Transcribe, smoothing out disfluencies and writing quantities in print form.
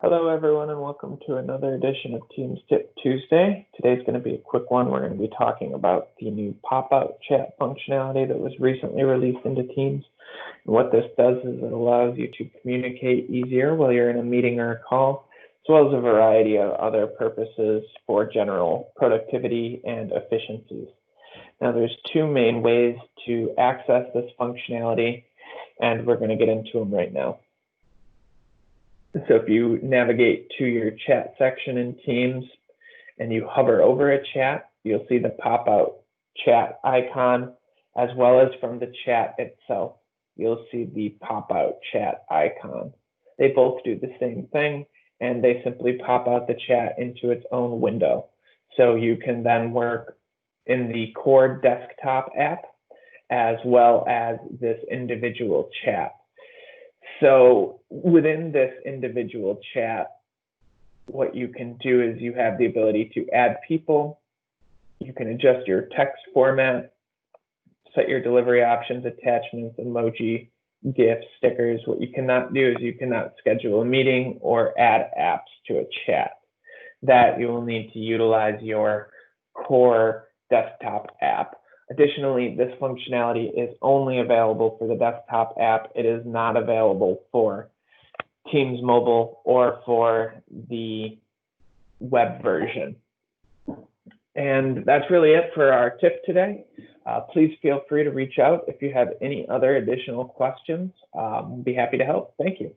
Hello, everyone, and welcome to another edition of Teams Tip Tuesday. Today's going to be a quick one. We're going to be talking about the new pop-out chat functionality that was recently released into Teams. And what this does is it allows you to communicate easier while you're in a meeting or a call, as well as a variety of other purposes for general productivity and efficiencies. Now, there's two main ways to access this functionality, and we're going to get into them right now. So if you navigate to your chat section in Teams and you hover over a chat, you'll see the pop-out chat icon, as well as from the chat itself, you'll see the pop-out chat icon. They both do the same thing, and they simply pop out the chat into its own window. So you can then work in the core desktop app, as well as this individual chat. So within this individual chat, what you can do is you have the ability to add people. You can adjust your text format, set your delivery options, attachments, emoji, GIFs, stickers. What you cannot do is you cannot schedule a meeting or add apps to a chat. That you will need to utilize your core desktop app. Additionally, this functionality is only available for the desktop app. It is not available for Teams Mobile or for the web version. And that's really it for our tip today. Please feel free to reach out if you have any other additional questions. I'll be happy to help. Thank you.